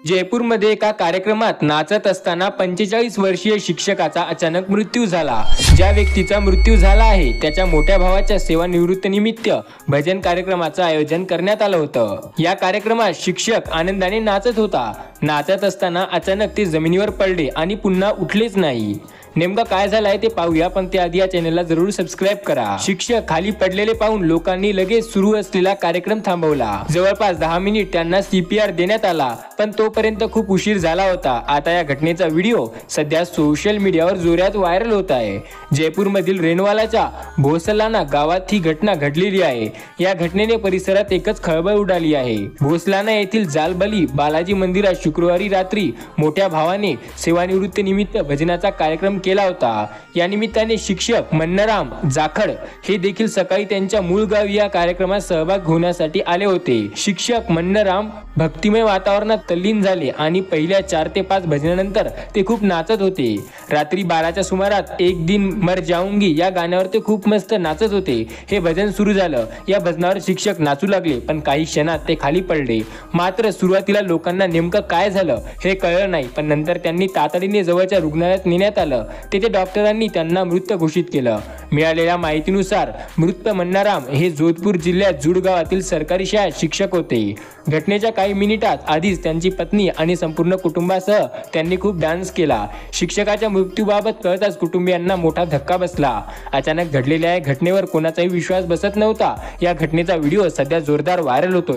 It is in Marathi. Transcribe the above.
जयपूरमध्ये एका कार्यक्रमात नाचत असताना 45 वर्षीय शिक्षकाचा अचानक मृत्यू झाला। ज्या व्यक्तीचा मृत्यू झाला आहे त्याच्या मोठ्या भावाच्या सेवानिवृत्तीनिमित्त भजन कार्यक्रमाचं आयोजन करण्यात आलं होतं। या कार्यक्रमात शिक्षक आनंदाने नाचत होता। नाचत असताना अचानक ते जमिनीवर पडले आणि पुन्हा उठलेच नाही। नेमका काय झालं आहे ते पाहूया, पण त्याआधी या चॅनलला जरूर सबस्क्राइब करा। शिक्षक खाली पडलेले पाहून लोकांनी लगेच सुरू असलेला कार्यक्रम थांबवला। जवळपास 10 मिनिट त्यांना CPR देण्यात आला, पण तोपर्यंत खूप उशीर झाला होता। आता या घटनेचा व्हिडिओ सध्या सोशल मीडियावर जोरात व्हायरल होत आहे। जयपूरमधील रेनवालाच्या भोसलाना गावात ही घटना घडलेली आहे। या घटनेने परिसरात एकच खळबळ उडाली आहे। भोसलाना येथील जालबली बालाजी मंदिरात शुक्रवारी रात्री मोठ्या भावाने सेवानिवृत्तीनिमित्त भजनाचा कार्यक्रम केला होता। या निमित्ताने शिक्षक मन्नाराम जाखड हे देखील सकाळी त्यांच्या मूळ गावी या कार्यक्रमात सहभाग होण्यासाठी आले होते। शिक्षक मन्नाराम भक्तिमय वातावरणात तल्लीन झाले आणि पहिल्या 4 ते 5 भजनानंतर ते खूप नाचत होते। रात्री 12च्या सुमारास एक दिन मर जाऊंगी या गाण्यावर ते खूप मस्त नाचत होते। हे भजन सुरू झालं। या भजनावर शिक्षक नाचू लागले, पण काही क्षणात ते खाली पडले। मात्र सुरुवातीला लोकांना नेमकं काय झालं हे कळलं नाही, पण नंतर त्यांनी तातडीने जवळच्या रुग्णालयात नेण्यात आलं। तेथे डॉक्टरांनी त्यांना मृत घोषित केलं। मिळालेल्या माहितीनुसार मृत मन्नाराम हे जोधपूर जिल्ह्यात जुड गावातील सरकारी शाळेत शिक्षक होते। घटनेच्या काही मिनिटात आधीच त्यांची पत्नी आणि संपूर्ण कुटुंबासह त्यांनी खूप डान्स केला। शिक्षकाच्या मृत्यूबाबत कळताच कुटुंबियांना मोठा धक्का बसला। अचानक घडलेल्या या घटनेवर कोणाचाही विश्वास बसत नव्हता। या घटनेचा व्हिडिओ सध्या जोरदार व्हायरल होतोय।